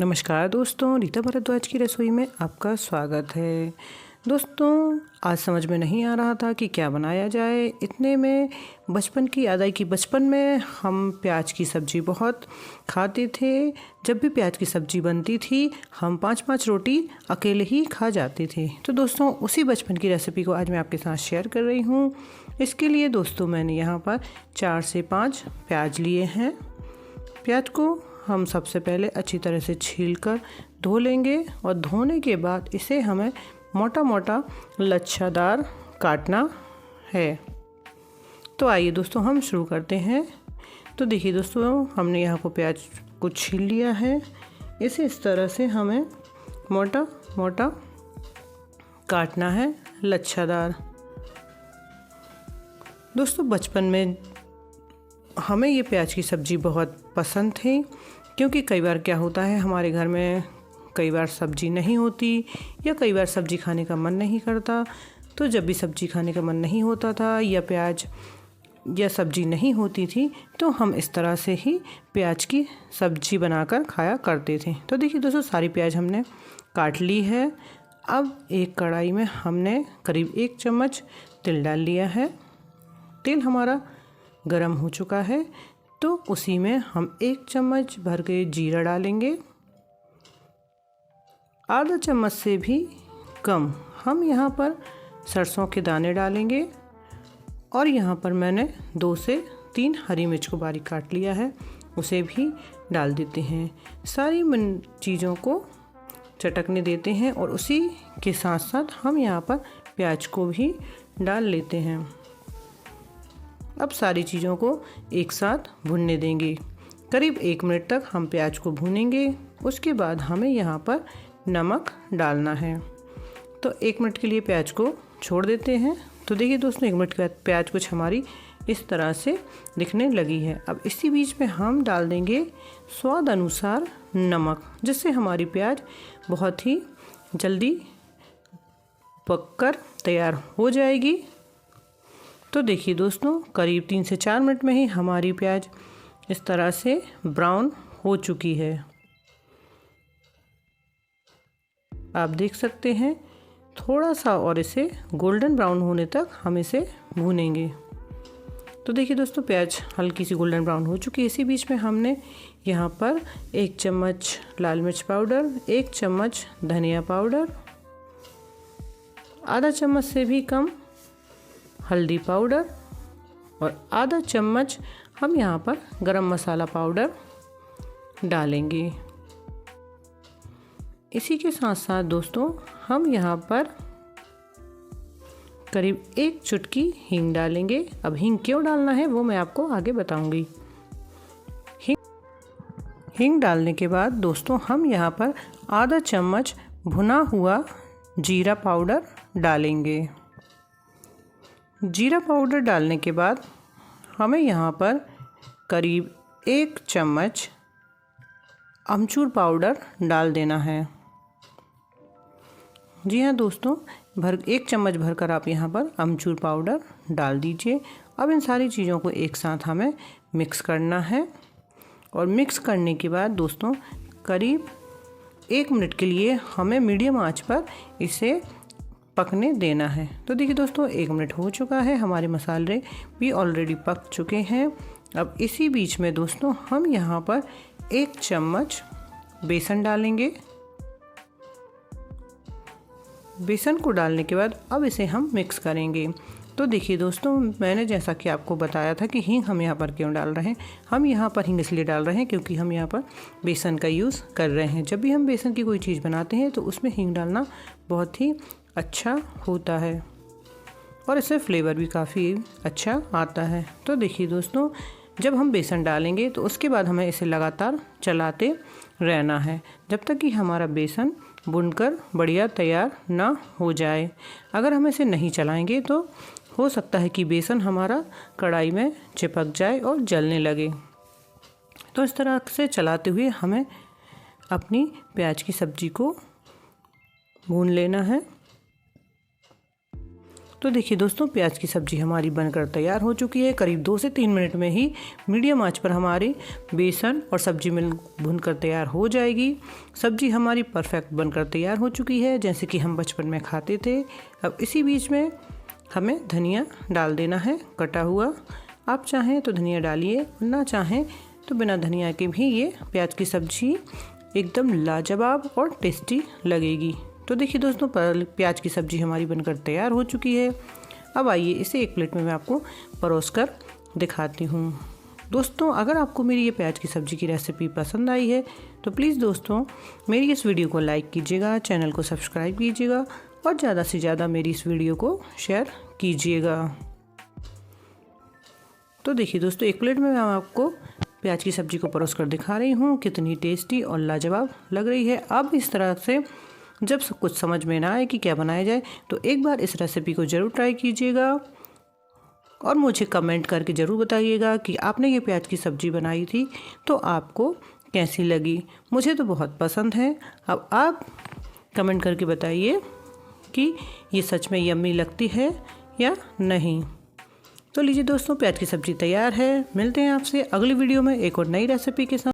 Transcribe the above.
नमस्कार दोस्तों, रीता भारद्वाज की रसोई में आपका स्वागत है। दोस्तों, आज समझ में नहीं आ रहा था कि क्या बनाया जाए। इतने में बचपन की याद आई कि बचपन में हम प्याज की सब्ज़ी बहुत खाते थे। जब भी प्याज की सब्ज़ी बनती थी हम 5-5 रोटी अकेले ही खा जाते थे। तो दोस्तों, उसी बचपन की रेसिपी को आज मैं आपके साथ शेयर कर रही हूँ। इसके लिए दोस्तों मैंने यहाँ पर 4 से 5 प्याज लिए हैं। प्याज को हम सबसे पहले अच्छी तरह से छीलकर धो लेंगे और धोने के बाद इसे हमें मोटा मोटा लच्छादार काटना है। तो आइए दोस्तों हम शुरू करते हैं। तो देखिए दोस्तों, हमने यहाँ को प्याज को छील लिया है। इसे इस तरह से हमें मोटा मोटा काटना है, लच्छादार। दोस्तों, बचपन में हमें ये प्याज की सब्ज़ी बहुत पसंद थी, क्योंकि कई बार क्या होता है, हमारे घर में कई बार सब्ज़ी नहीं होती या कई बार सब्ज़ी खाने का मन नहीं करता। तो जब भी सब्ज़ी खाने का मन नहीं होता था या प्याज या सब्ज़ी नहीं होती थी तो हम इस तरह से ही प्याज की सब्ज़ी बनाकर खाया करते थे। तो देखिए दोस्तों, सारी प्याज हमने काट ली है। अब एक कढ़ाई में हमने करीब 1 चम्मच तेल डाल लिया है। तेल हमारा गरम हो चुका है तो उसी में हम 1 चम्मच भर के जीरा डालेंगे। आधा चम्मच से भी कम हम यहाँ पर सरसों के दाने डालेंगे। और यहाँ पर मैंने 2 से 3 हरी मिर्च को बारीक काट लिया है, उसे भी डाल देते हैं। सारी चीज़ों को चटकने देते हैं और उसी के साथ साथ हम यहाँ पर प्याज को भी डाल लेते हैं। अब सारी चीज़ों को एक साथ भुनने देंगे। करीब 1 मिनट तक हम प्याज को भूनेंगे। उसके बाद हमें यहाँ पर नमक डालना है। तो 1 मिनट के लिए प्याज को छोड़ देते हैं। तो देखिए दोस्तों, 1 मिनट के बाद प्याज कुछ हमारी इस तरह से दिखने लगी है। अब इसी बीच में हम डाल देंगे स्वाद अनुसार नमक, जिससे हमारी प्याज बहुत ही जल्दी पककर तैयार हो जाएगी। तो देखिए दोस्तों, करीब 3 से 4 मिनट में ही हमारी प्याज इस तरह से ब्राउन हो चुकी है। आप देख सकते हैं, थोड़ा सा और इसे गोल्डन ब्राउन होने तक हम इसे भूनेंगे। तो देखिए दोस्तों, प्याज हल्की सी गोल्डन ब्राउन हो चुकी है। इसी बीच में हमने यहाँ पर 1 चम्मच लाल मिर्च पाउडर, 1 चम्मच धनिया पाउडर, आधा चम्मच से भी कम हल्दी पाउडर और आधा चम्मच हम यहाँ पर गरम मसाला पाउडर डालेंगे। इसी के साथ साथ दोस्तों, हम यहाँ पर करीब 1 चुटकी हींग डालेंगे। अब हींग क्यों डालना है वो मैं आपको आगे बताऊंगी। हींग डालने के बाद दोस्तों, हम यहाँ पर आधा चम्मच भुना हुआ जीरा पाउडर डालेंगे। जीरा पाउडर डालने के बाद हमें यहाँ पर करीब 1 चम्मच अमचूर पाउडर डाल देना है। जी हाँ दोस्तों, 1 चम्मच भरकर आप यहाँ पर अमचूर पाउडर डाल दीजिए। अब इन सारी चीज़ों को एक साथ हमें मिक्स करना है। और मिक्स करने के बाद दोस्तों, करीब 1 मिनट के लिए हमें मीडियम आंच पर इसे पकने देना है। तो देखिए दोस्तों, 1 मिनट हो चुका है, हमारे मसाले भी ऑलरेडी पक चुके हैं। अब इसी बीच में दोस्तों, हम यहाँ पर 1 चम्मच बेसन डालेंगे। बेसन को डालने के बाद अब इसे हम मिक्स करेंगे। तो देखिए दोस्तों, मैंने जैसा कि आपको बताया था कि हींग हम यहाँ पर क्यों डाल रहे हैं। हम यहाँ पर हींग इसलिए डाल रहे हैं क्योंकि हम यहाँ पर बेसन का यूज़ कर रहे हैं। जब भी हम बेसन की कोई चीज़ बनाते हैं तो उसमें हींग डालना बहुत ही अच्छा होता है और इससे फ्लेवर भी काफ़ी अच्छा आता है। तो देखिए दोस्तों, जब हम बेसन डालेंगे तो उसके बाद हमें इसे लगातार चलाते रहना है जब तक कि हमारा बेसन भुनकर बढ़िया तैयार ना हो जाए। अगर हम इसे नहीं चलाएंगे तो हो सकता है कि बेसन हमारा कढ़ाई में चिपक जाए और जलने लगे। तो इस तरह से चलाते हुए हमें अपनी प्याज की सब्ज़ी को भून लेना है। तो देखिए दोस्तों, प्याज की सब्ज़ी हमारी बनकर तैयार हो चुकी है। करीब 2 से 3 मिनट में ही मीडियम आंच पर हमारी बेसन और सब्जी मिल भुनकर तैयार हो जाएगी। सब्जी हमारी परफेक्ट बनकर तैयार हो चुकी है, जैसे कि हम बचपन में खाते थे। अब इसी बीच में हमें धनिया डाल देना है कटा हुआ। आप चाहें तो धनिया डालिए, ना चाहें तो बिना धनिया के भी ये प्याज की सब्ज़ी एकदम लाजवाब और टेस्टी लगेगी। तो देखिए दोस्तों, प्याज की सब्ज़ी हमारी बनकर तैयार हो चुकी है। अब आइए इसे एक प्लेट में मैं आपको परोसकर दिखाती हूँ। दोस्तों, अगर आपको मेरी ये प्याज की सब्ज़ी की रेसिपी पसंद आई है तो प्लीज़ दोस्तों मेरी इस वीडियो को लाइक कीजिएगा, चैनल को सब्सक्राइब कीजिएगा और ज़्यादा से ज़्यादा मेरी इस वीडियो को शेयर कीजिएगा। तो देखिए दोस्तों, एक प्लेट में मैं आपको प्याज की सब्ज़ी को परोस कर दिखा रही हूँ, कितनी टेस्टी और लाजवाब लग रही है। अब इस तरह से जब कुछ समझ में ना आए कि क्या बनाया जाए तो एक बार इस रेसिपी को ज़रूर ट्राई कीजिएगा और मुझे कमेंट करके ज़रूर बताइएगा कि आपने ये प्याज की सब्ज़ी बनाई थी तो आपको कैसी लगी। मुझे तो बहुत पसंद है। अब आप कमेंट करके बताइए कि ये सच में यम्मी लगती है या नहीं। तो लीजिए दोस्तों, प्याज की सब्ज़ी तैयार है। मिलते हैं आपसे अगली वीडियो में एक और नई रेसिपी के साथ।